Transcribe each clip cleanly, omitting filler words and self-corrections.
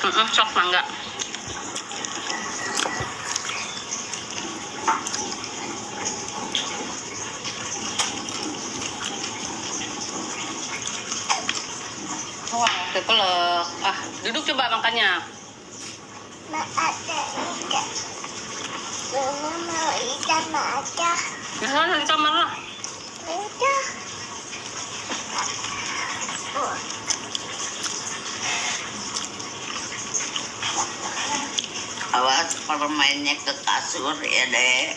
Sok mangga. Wah, kepelek. Duduk coba makannya. Ma ada ikan. Mama mau ikan aja. Ya sana di kamar lah. Udah. Awas permainnya ke kasur ya dek.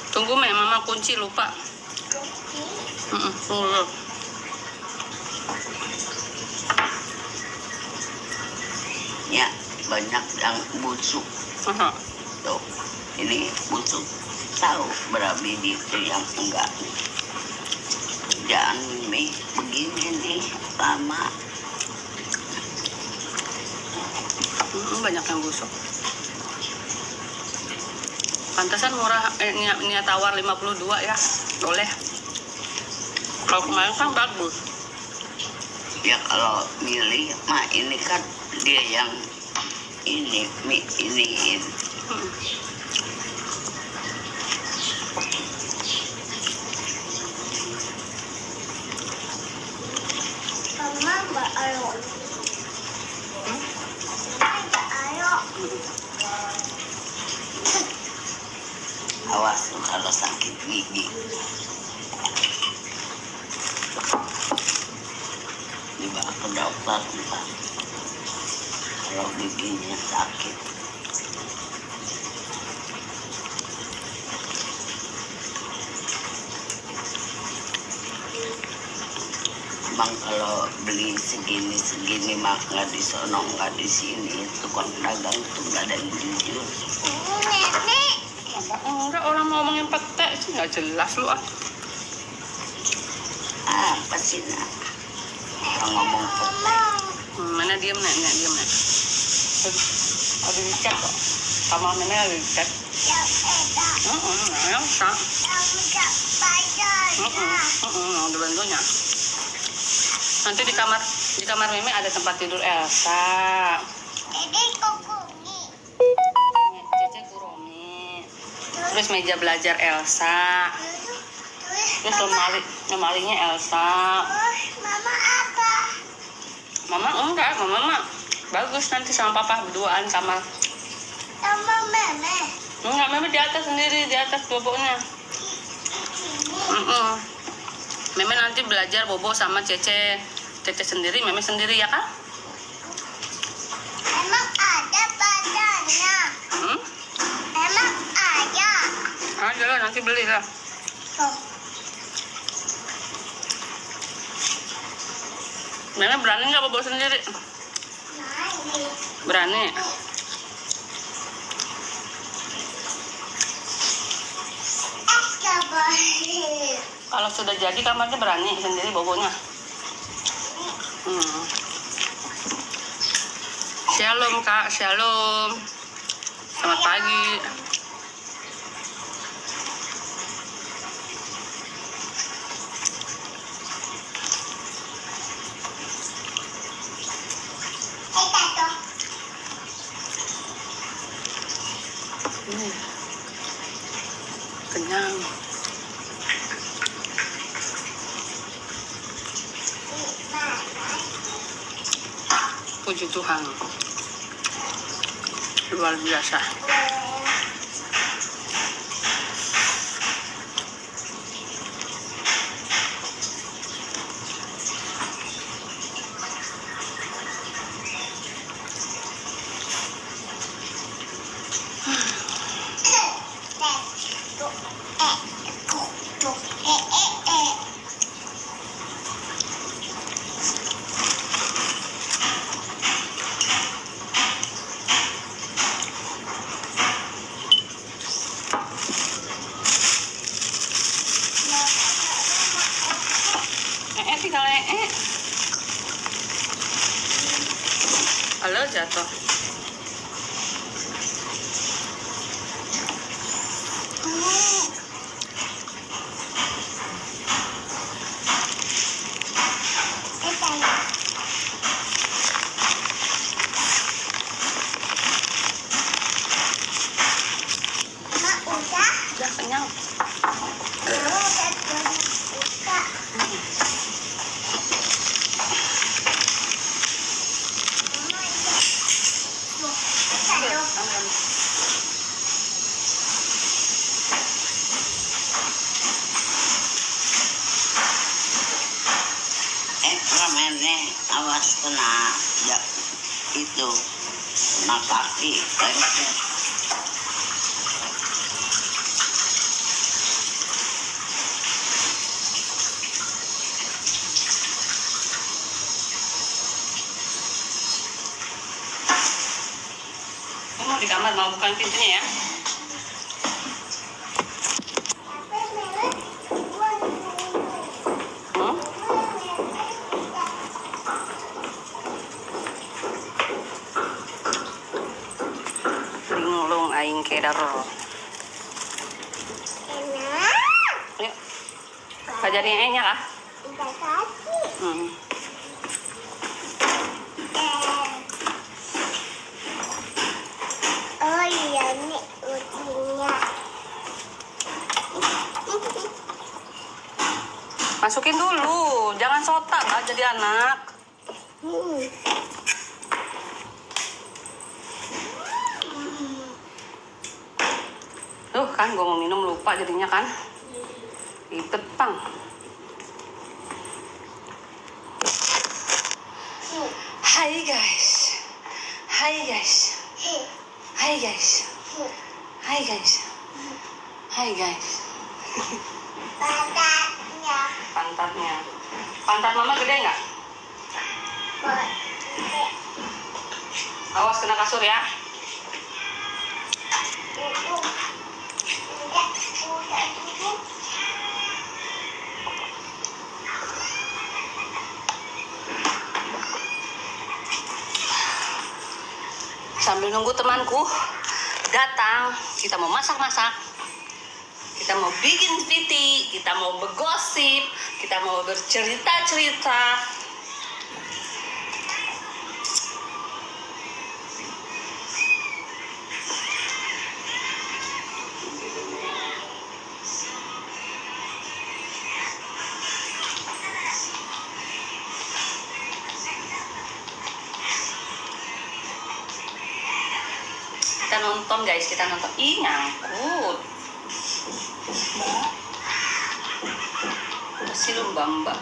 Tunggu mama kunci lupa. Tunggu. Ya banyak yang busuk. Tuh ini busuk. Tahu berapa biji itu yang enggak. Jangan nih begini nih lama. Banyak yang busuk. Pantesan murah, niat tawar 52 ya. Boleh. Kalau kemarin kan bagus. Ya kalau milih mah ini kan dia yang ini iniin. Mama mbak ayo. Mbak ayo. Awas tuh kalau sakit gigi. Dibawa ke dokter ntar. Kalau giginya sakit. Bang kalau beli segini mah nggak di sono nggak di sini, tukang dagang tuh nggak ada yang jujur. Nenek. Enggak, orang mau ngomongin pete sih nggak jelas lu ah. Apa sih nak? Orang ngomong pete. Mana diem nek diem nek. Ada dicek kok. Sama nenek ada dicek. Ya edah. Ya bisa. Kamu tak bayar. Udah bantunya. Nanti di kamar Meme ada tempat tidur Elsa. Jadi kokumi. Cece Kuromi. Terus meja belajar Elsa. Terus lemarinya Elsa. Mama apa? Mama enggak, mama bagus nanti sama papa berduaan kamar. Sama meme. Enggak, Meme di atas sendiri, di atas boboknya. Meme nanti belajar bobo sama Cece. Cece sendiri, Meme sendiri ya kak? Emang ada badannya. Emang ada. Ada lah, nanti beli lah. Tuh. Meme berani nggak bobo sendiri? Berani. Kalau sudah jadi kamarnya berani sendiri bobonya. Shalom kak, shalom. Selamat pagi. Kenyang. Puji Tuhan. Luar biasa. Tinggal Halo, jatuh. nih, awas kena ya itu kena kaki lengket. Mau di kamar, mau bukan pintunya ya. Linglung aing kedar. Yuk. Ajarin enya kah? Oh iya, ini ujungnya. Masukin dulu, jangan sotak lah jadi anak. Tuh kan, gue mau minum lupa jadinya kan. Ribet pang. Hai guys. Hai guys. Hai guys. Hai guys. Hai guys. Badannya. Pantatnya. Pantat mama gede nggak? Awas kena kasur ya. Sambil nunggu temanku datang, kita mau masak-masak, kita mau bikin VT, kita mau bergosip, kita mau bercerita-cerita. Kita nonton guys, kita nonton. Ih, nyangkut. Si lumba-lumba.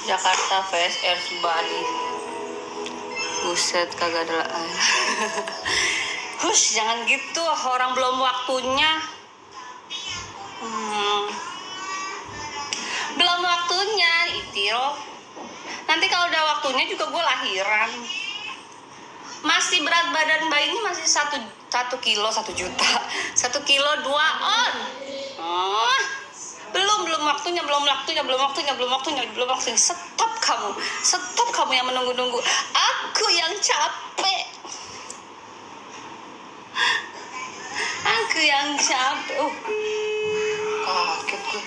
Jakarta vs Earth Bali. Buset, kagak ada air. Hush, jangan gitu, orang belum waktunya. Belum waktunya, Itiro. Nanti kalau udah waktunya juga gue lahiran. Masih berat badan bayinya masih 1 kilo 1 juta. 1 kilo 2 on. Oh. Belum waktunya. Stop kamu yang menunggu-nunggu. Aku yang capek. Kaget gue.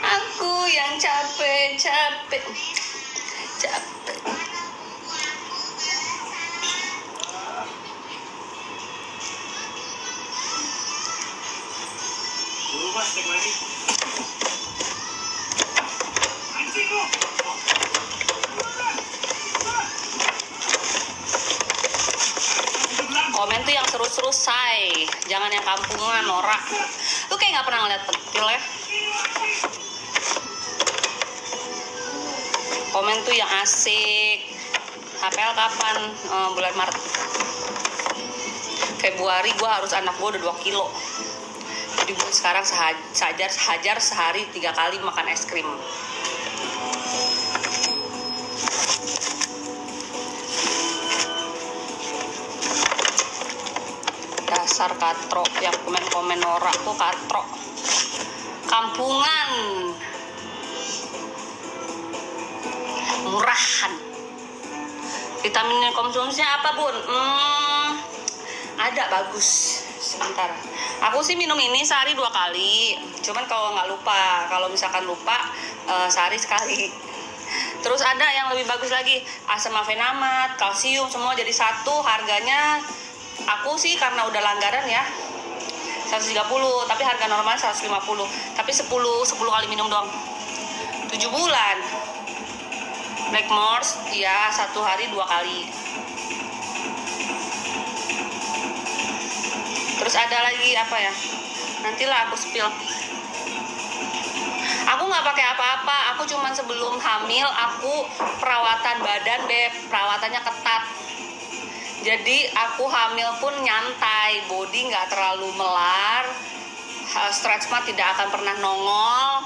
Aku yang capek. Komen tuh yang seru-seru, say. Jangan yang kampungan, norak. Lu kayak nggak pernah ngeliat petil ya. Komen tuh yang asik. HPL kapan? Bulan Maret. Februari gue harus anak gue udah 2 kilo. Jadi gue sekarang hajar sehari 3 kali makan es krim. Dasar katro, yang komen norak tuh katro. Kampungan. Murahan. Vitamin yang konsumsinya apa bun? Ada bagus. Sebentar. Aku sih minum ini sehari 2 kali. Cuman kalau nggak lupa, kalau misalkan lupa sehari sekali. Terus ada yang lebih bagus lagi, asam afenamat, kalsium semua jadi satu. Harganya aku sih karena udah langgaran ya 130, tapi harga normal 150. Tapi 10 kali minum doang. 7 bulan. Blackmores ya 1 hari 2 kali. Terus ada lagi apa ya? Nantilah aku spill. Aku nggak pakai apa-apa. Aku cuman sebelum hamil aku perawatan badan beb. Perawatannya ketat. Jadi aku hamil pun nyantai. Body nggak terlalu melar. Stretch mark tidak akan pernah nongol.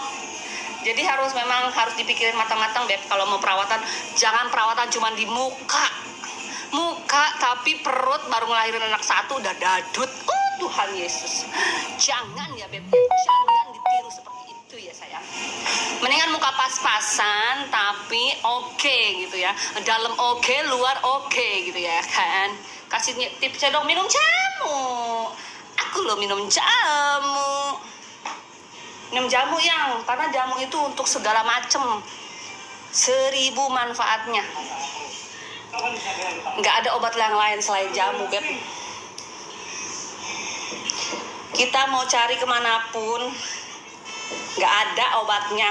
Jadi memang harus dipikirin matang-matang beb. Kalau mau perawatan, jangan perawatan cuma di muka, tapi perut baru ngelahirin anak 1 udah dadut. Tuhan Yesus, jangan ya beb, jangan ditiru seperti itu ya sayang. Mendingan muka pas-pasan tapi oke gitu ya. Dalam oke, luar oke gitu ya kan. Kasih tipsnya dong, minum jamu. Aku loh minum jamu. Minum jamu yang, karena jamu itu untuk segala macem, 1000 manfaatnya. Nggak ada obat yang lain selain jamu beb. Kita mau cari kemanapun nggak ada obatnya.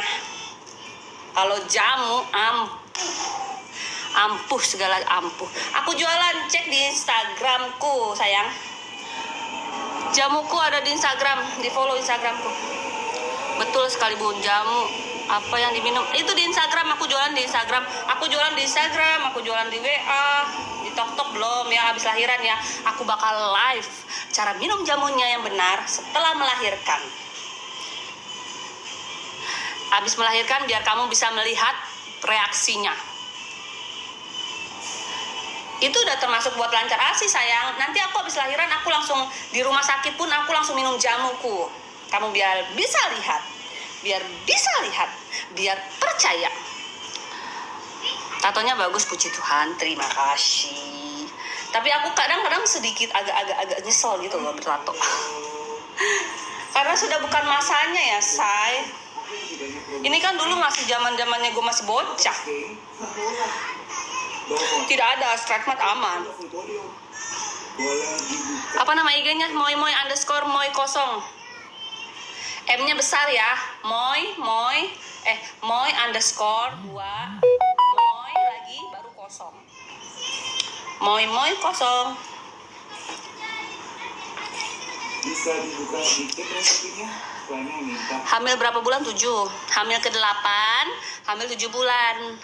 Kalau jamu ampuh segala ampuh. Aku jualan, cek di Instagramku sayang. Jamuku ada di Instagram, di follow Instagramku. Betul sekali bun, jamu apa yang diminum itu di Instagram. Aku jualan di Instagram, aku jualan di WA, di TokTok belum ya, habis lahiran ya. Aku bakal live cara minum jamunya yang benar setelah melahirkan. Habis melahirkan biar kamu bisa melihat reaksinya. Itu udah termasuk buat lancar ASI sayang. Nanti aku habis lahiran aku langsung di rumah sakit pun aku langsung minum jamuku. Kamu biar bisa lihat, biar percaya. Tatonya bagus, puji Tuhan, terima kasih. Tapi aku kadang-kadang sedikit agak nyesel gitu loh bertato. Karena sudah bukan masanya ya, say. Ini kan dulu masih zamannya gue masih bocah. Tidak ada stretch mark aman. Apa nama IG-nya? Moy _moy. M-nya besar ya. Moy _2 moy lagi baru kosong. Moy kosong. Bisa dibuka sedikit rezekinya. Hamil berapa bulan? 7. Hamil ke-8, hamil 7 bulan.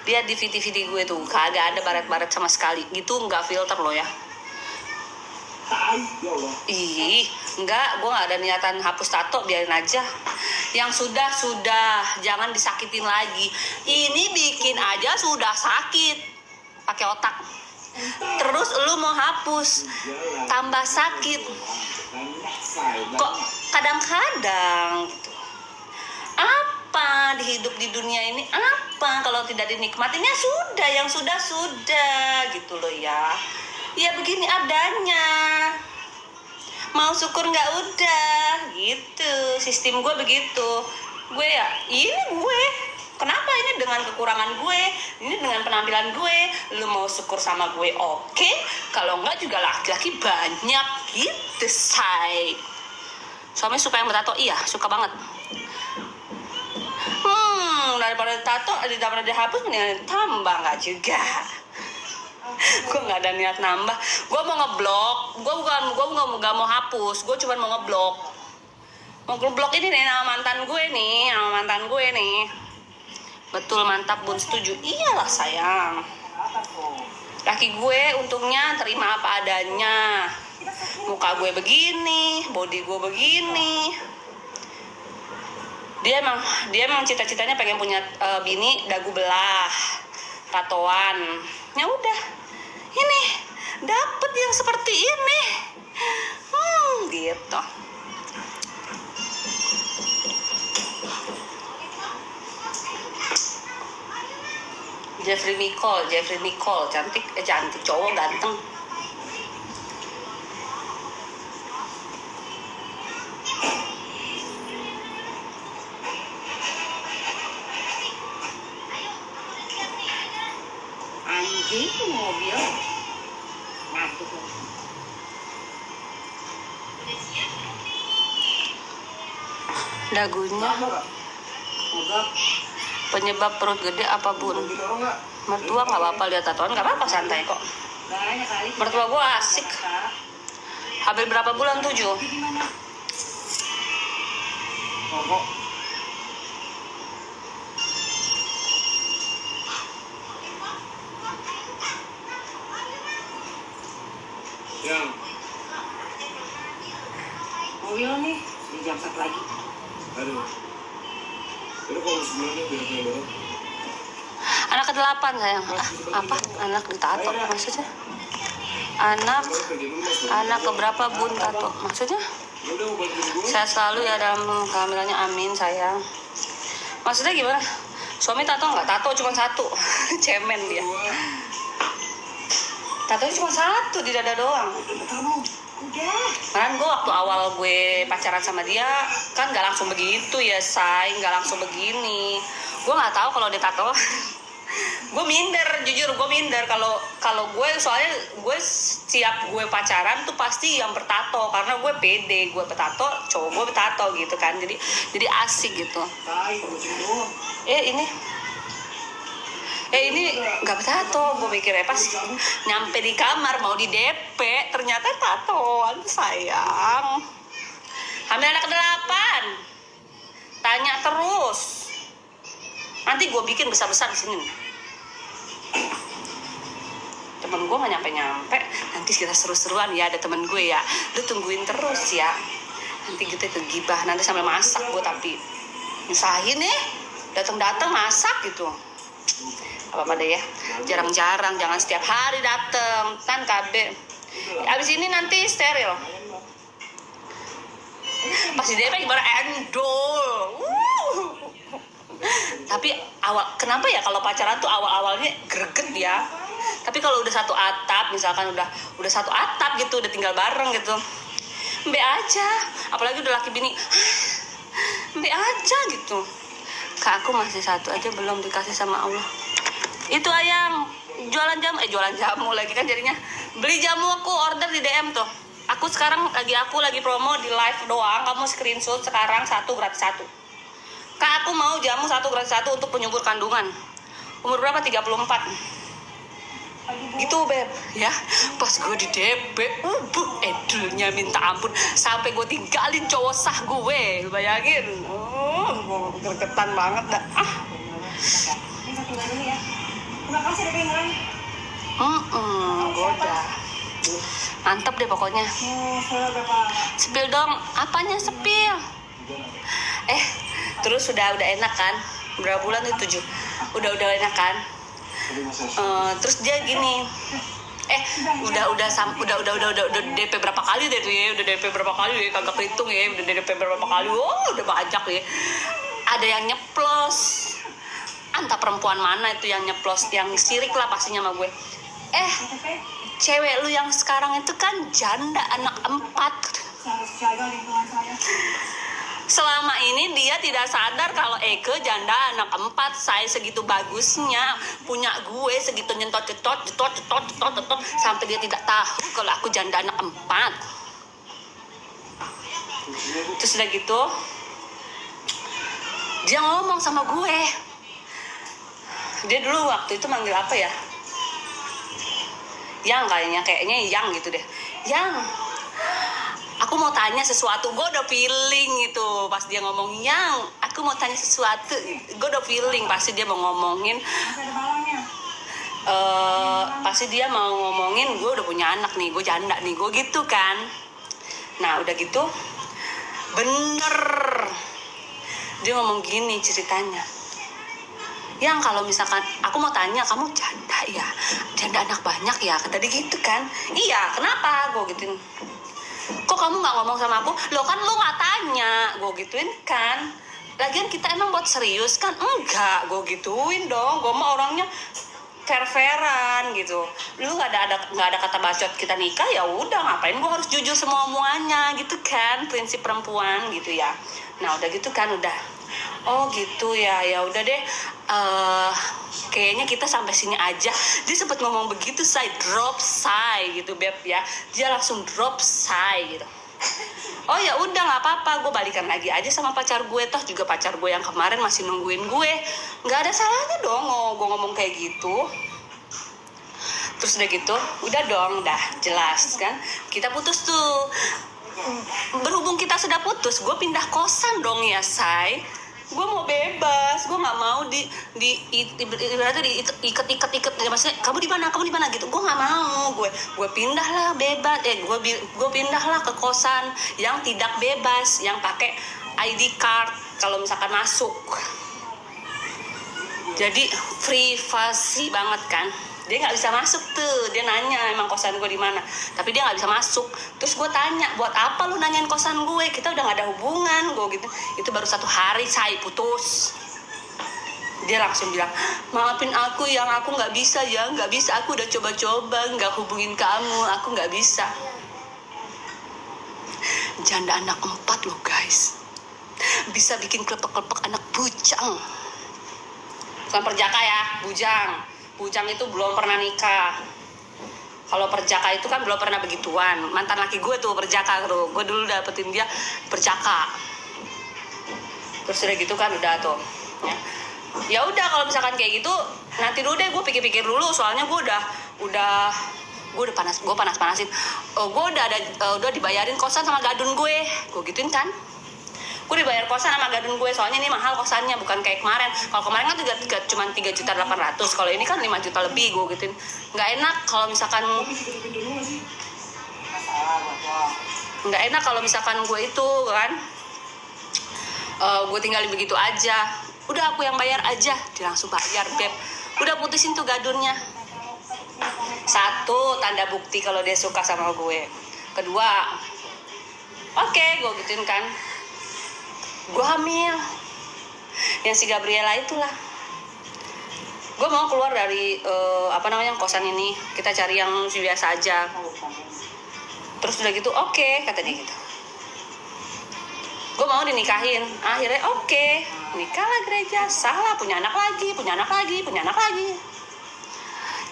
Lihat di video gue tuh, kagak ada baret-baret sama sekali. Gitu nggak filter loh ya. Enggak, gue nggak ada niatan hapus tato, biarin aja. Yang sudah, jangan disakitin lagi. Ini bikin aja sudah sakit, pakai otak. Terus lu mau hapus, tambah sakit. Kok kadang-kadang gitu. Apa di hidup di dunia ini, apa kalau tidak dinikmatinya sudah, yang sudah gitu loh ya. Ya begini adanya. Mau syukur nggak udah gitu. Sistem gue begitu. Gue ya, ini gue. Kenapa ini dengan kekurangan gue? Ini dengan penampilan gue. Lu mau syukur sama gue oke. Kalau nggak juga laki-laki banyak gitu, say. Suami suka yang bertato? Iya, suka banget. Daripada tato, daripada dihapus mendingan tambah, nggak juga. Gue nggak ada niat nambah. Gue mau ngeblok. Gue nggak mau hapus. Gue cuma mau ngeblok. Mau ngeblok ini nih nama mantan gue nih. Betul, mantap bun, setuju. Iyalah sayang. Laki gue untungnya terima apa adanya. Muka gue begini, body gue begini. Dia emang cita-citanya pengen punya bini dagu belah, tatoan. Ya udah, ini dapet yang seperti ini. Gitu. Jeffrey Nicole, cantik cowok ganteng. Anjing mobil. Ngantuk. Dagunya Mogok. penyebab perut gede apa bun? Mertua nggak apa-apa lihat tatoan, nggak apa-apa, santai kok. Banyak kali. Mertua gue asik. Hamil berapa bulan? 7. Mogok. Yang Mobil nih di jam 1 lagi. aduh. Itu kalau sebelumnya biar punya baru. Anak ke-8 sayang. Apa? Anak ditato maksudnya? Anak keberapa bun tato? Maksudnya? Udah mau bantuin gue. Sehat selalu ya dalam kehamilannya, amin sayang. Maksudnya gimana? Suami tato nggak? Tato cuma 1. Cemen dia. Tatonya cuma 1 di dada doang. Kan gue waktu awal gue pacaran sama dia kan nggak langsung begitu ya, say, nggak langsung begini. Gue nggak tahu kalau dia tato. Gue minder, jujur gue minder kalau gue, soalnya gue siap gue pacaran tuh pasti yang bertato karena gue pede, gue bertato, cowok gue bertato gitu kan, jadi asik gitu. Ini nggak bertato, gue mikirnya pas nyampe di kamar mau di DP ternyata tatoan sayang. Hamil anak ke-8, tanya terus, nanti gue bikin besar-besar di sini. Temen gue nggak nyampe, nanti kita seru-seruan ya, ada temen gue ya, lu tungguin terus ya, nanti kita kegibah, nanti sambil masak gue, tapi nyusahin nih, datang masak gitu. Apa deh ya, jarang-jarang, jangan setiap hari dateng, kan KB. Abis ini nanti steril. Pas di DP gimana, endol. Tapi kenapa ya kalau pacaran tuh awalnya greget ya. Tapi kalau udah satu atap, misalkan udah satu atap gitu, udah tinggal bareng gitu, mbe aja. Apalagi udah laki bini, mbe aja gitu. Kak, aku masih 1 aja belum dikasih sama Allah. Itu ayang jualan jamu lagi kan jadinya. Beli jamu aku order di DM tuh. Aku lagi promo di live doang. Kamu screenshot sekarang 1 gratis 1. Kak, aku mau jamu 1 gratis 1 untuk penyubur kandungan. Umur berapa? 34. Gitu beb ya. Pas gue di DP, edulnya minta ampun, sampai gue tinggalin cowok sah gue. Bayangin. Gregetan banget dah. Gue udah mantep deh pokoknya. Sepil dong, apanya sepil? Terus udah enak kan? Berapa bulan itu 7? Udah enak kan? Terus dia gini, udah DP berapa kali deh tuh ya, udah DP berapa kali ya, kagak perhitung ya, udah DP berapa kali, udah banyak ya. Ada yang nyeplos, entah perempuan mana itu yang nyeplos, yang sirik lah pastinya sama gue. Cewek lu yang sekarang itu kan janda anak 4. Selama ini dia tidak sadar kalau Eke janda anak 4, saya segitu bagusnya punya gue, segitu nyentot sampai dia tidak tahu kalau aku janda anak 4. Terus udah gitu dia ngomong sama gue. Dia dulu waktu itu manggil apa ya? Kayaknya yang gitu deh. Yang aku mau tanya sesuatu, gue udah feeling itu pas dia ngomong yang aku mau tanya sesuatu, gue udah feeling pasti dia mau ngomongin pasti dia mau ngomongin gue udah punya anak nih, gue janda nih, gue gitu kan. Nah udah gitu bener dia ngomong gini ceritanya, yang kalau misalkan aku mau tanya kamu janda ya, janda anak banyak ya, tadi gitu kan. Iya kenapa, gue gituin. Kok kamu nggak ngomong sama aku? Lo kan lo nggak tanya, gue gituin kan. Lagian kita emang buat serius kan? Enggak, gue gituin dong. Gue mah orangnya fair-fairan gitu. Lu nggak ada kata bacot kita nikah, ya udah ngapain gue harus jujur semua omongannya gitu kan, prinsip perempuan gitu ya. Nah udah gitu kan udah, oh gitu ya, ya udah deh, kayaknya kita sampai sini aja. Dia sempat ngomong begitu, say drop say gitu beb ya, dia langsung drop say gitu. Oh ya udah nggak apa-apa, gue balikan lagi aja sama pacar gue, toh juga pacar gue yang kemarin masih nungguin gue, nggak ada salahnya dong gue ngomong kayak gitu. Terus udah gitu, udah dong, dah jelas kan, kita putus tuh. Berhubung kita sudah putus, gue pindah kosan dong ya say. Gue mau bebas, gue nggak mau ibaratnya diikat, maksudnya kamu di mana gitu, gue nggak mau. Gue pindah lah bebas, gue pindah lah ke kosan yang tidak bebas, yang pakai ID card kalau misalkan masuk. Jadi privasi banget kan. Dia nggak bisa masuk tuh, dia nanya emang kosan gue di mana, tapi dia nggak bisa masuk. Terus gue tanya, buat apa lu nanyain kosan gue, kita udah nggak ada hubungan, gue gitu. Itu baru 1 hari saya putus. Dia langsung bilang, maafin aku yang aku nggak bisa ya, nggak bisa, aku udah coba-coba nggak hubungin kamu, aku nggak bisa. Janda anak 4 loh guys, bisa bikin klepek-klepek anak bujang. Bukan perjaka ya, bujang. Bujang itu belum pernah nikah. Kalau perjaka itu kan belum pernah begituan. Mantan laki gue tuh perjaka tuh. Gue dulu dapetin dia perjaka. Terus udah gitu kan udah tuh. Ya udah kalau misalkan kayak gitu, nanti dulu deh gue pikir-pikir dulu. Soalnya gue udah panas-panasin. Gue udah dibayarin kosan sama gadun gue. Gue gituin kan. Gue dibayar kosan sama gadun gue, soalnya ini mahal kosannya, bukan kayak kemarin. Kalau kemarin kan cuma 3.800.000, kalau ini kan 5 juta lebih. Gue gituin, nggak enak kalau misalkan gue itu kan, gue tinggalin begitu aja. Udah aku yang bayar aja. Dia langsung bayar beb. Udah putusin tuh gadunnya. 1, tanda bukti kalau dia suka sama gue. Kedua, oke, gue gituin kan, gue hamil yang si Gabriela itulah. Gue mau keluar dari kosan ini, kita cari yang biasa aja. Terus udah gitu oke, kata dia gitu, gue mau dinikahin. Akhirnya oke, nikahlah gereja. Salah, punya anak lagi.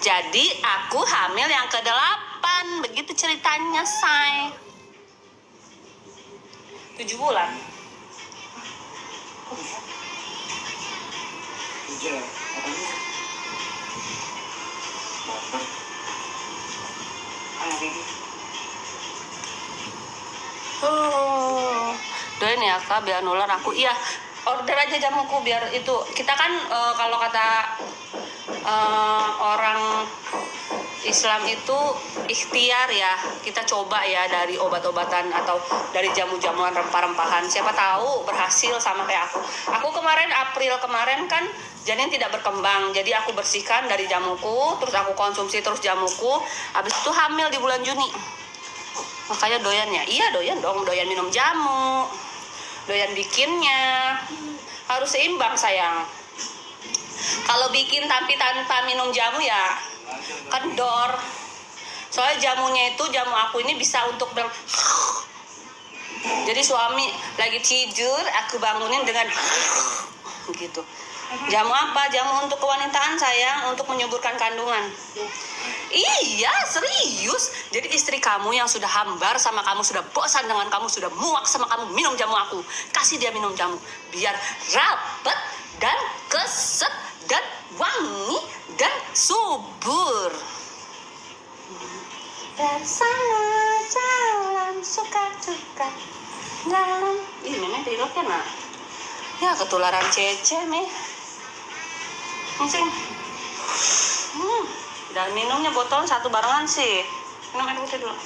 Jadi aku hamil yang ke-8, begitu ceritanya say. 7 bulan. Kerja, apa nih? Bapak. Doain ya kak biar nular aku. Iya, order aja jamuku biar itu. Kita kan kalau kata orang Islam itu ikhtiar ya, kita coba ya dari obat-obatan atau dari jamu-jamuan rempah-rempahan. Siapa tahu berhasil sama kayak aku. Aku kemarin April kemarin kan janin tidak berkembang, jadi aku bersihkan dari jamuku, terus aku konsumsi terus jamuku. Habis itu hamil di bulan Juni. Makanya doyan ya, iya doyan dong, doyan minum jamu, doyan bikinnya. Harus seimbang sayang. Kalau bikin tapi tanpa minum jamu ya kendor. Soalnya jamunya itu, jamu aku ini bisa untuk jadi suami lagi tidur aku bangunin dengan gitu. Jamu apa? Jamu untuk kewanitaan sayang, untuk menyuburkan kandungan. Iya serius. Jadi istri kamu yang sudah hambar sama kamu, sudah bosan dengan kamu, sudah muak sama kamu, minum jamu aku. Kasih dia minum jamu biar rapet dan keset dan wangi dan subur. Bersama jalan suka-suka dalam. Ih, memang pilot kan nak? Ya ketularan Cece nih. Mencing. Dan minumnya botol 1 barengan sih. Minum air putih dulu.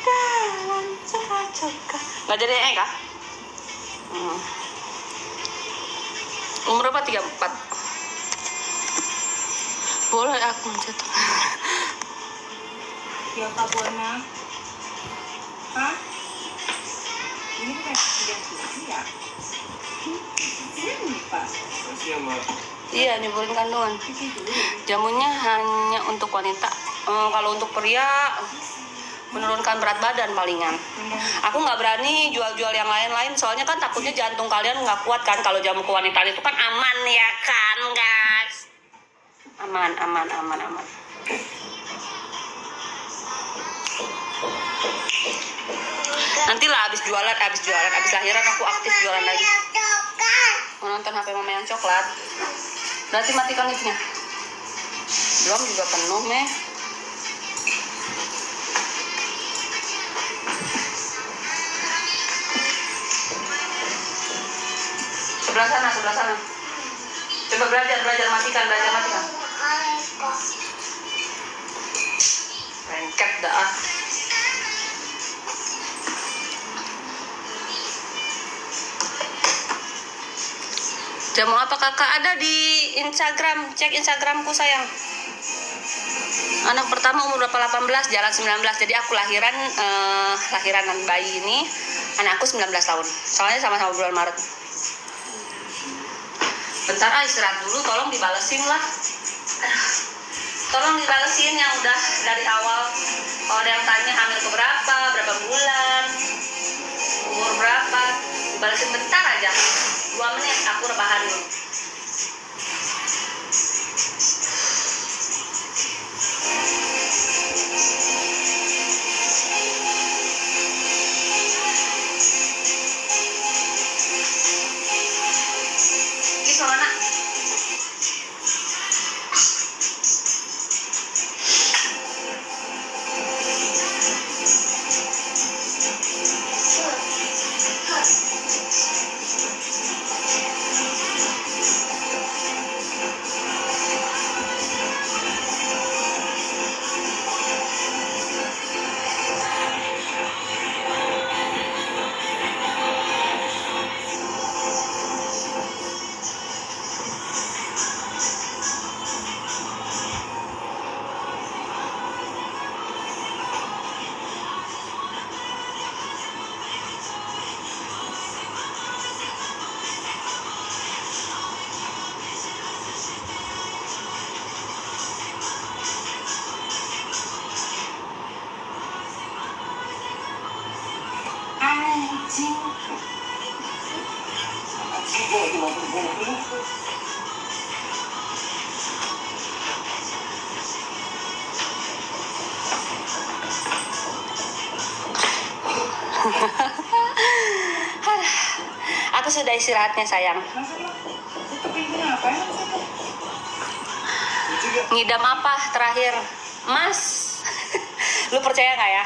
Dalam suka-suka. Nggak jadi kah? Umur berapa? 34. Boleh aku mencetak. Siapa Buana? Hah? Ini kan yang ya? Masih sama Iya, nyuburin kandungan. Jamunya hanya untuk wanita. Kalau untuk pria menurunkan berat badan palingan. Aku nggak berani jual-jual yang lain-lain, soalnya kan takutnya jantung kalian nggak kuat kan. Kalau jamu kewanitaan itu kan aman ya kan guys. Aman. Nantilah abis lahiran aku aktif jualan lagi. Mau nonton HP mama yang coklat. Berarti matikan liftnya. Belum juga penuh nih. Sebelah sana. Coba belajar matikan. Lengket dah. Jamu apa kakak? Ada di Instagram, cek Instagramku sayang. Anak pertama umur berapa? 18, jalan 19. Jadi aku lahiran bayi ini, anakku 19 tahun. Soalnya sama-sama bulan Maret. Bentar istirahat dulu, tolong dibalesin lah. Tolong dibalesin yang udah dari awal. Kalau ada yang tanya hamil ke berapa bulan, umur berapa, dibalesin bentar aja. 2 menit, aku rebahan dulu. Ini sama anak. Aku sudah istirahatnya sayang. Ngidam apa terakhir? Mas, lu percaya gak ya?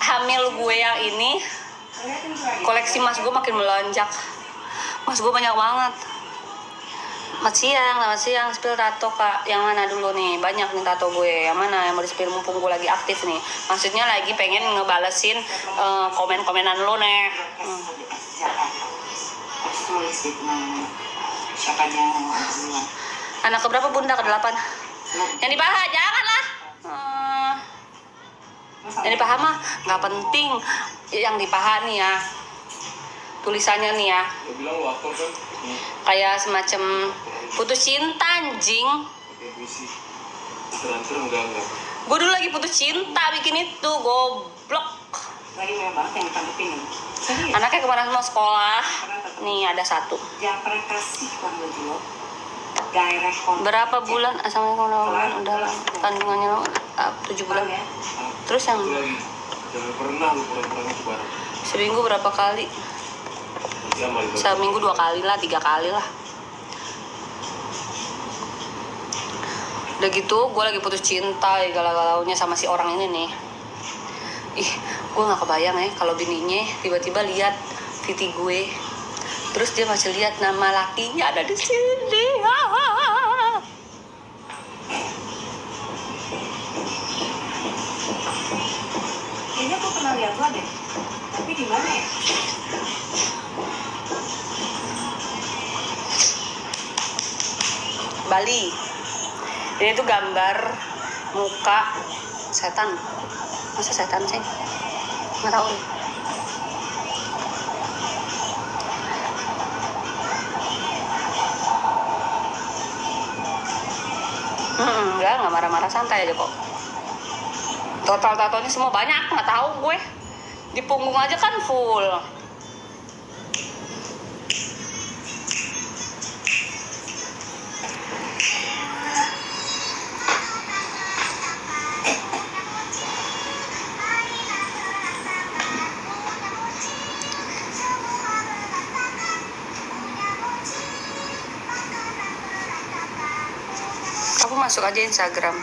Hamil gue yang ini, koleksi mas gue makin melonjak. Mas gue banyak banget. Selamat siang, spill tato kak. Yang mana dulu nih? Banyak nih tato gue. Yang mana yang mau di spill mumpung gue lagi aktif nih? Maksudnya lagi pengen ngebalesin komen-komenan lo nih. Anak keberapa bunda? Ke-8. Yang di paha janganlah. Yang di paha mah nggak penting. Yang di paha nih ya, tulisannya nih ya, kayak semacam putus cinta anjing. Gue dulu lagi putus cinta bikin itu, goblok. Anaknya kemana semua sekolah? Nih ada 1. Berapa bulan? Assalamualaikum warahmatullahi wabarakatuh. Udah kandungannya 7 bulan. Terus yang seminggu berapa kali? Seminggu 2 kali lah, 3 kali lah. Udah gitu gue lagi putus cinta, galau-galaunya sama si orang ini nih. Ih, gue nggak kebayang ya kalau bininya tiba-tiba lihat VT gue, terus dia masih lihat nama lakinya ada di sini. Kayaknya aku pernah lihat lo deh, tapi di mana ya? Bali. Ini tuh gambar muka setan. Masa setan sih? Nggak tahu. Nggak marah-marah, santai aja kok. Total tatonya semua banyak, nggak tahu gue. Di punggung aja kan full. Aku masuk aja Instagram.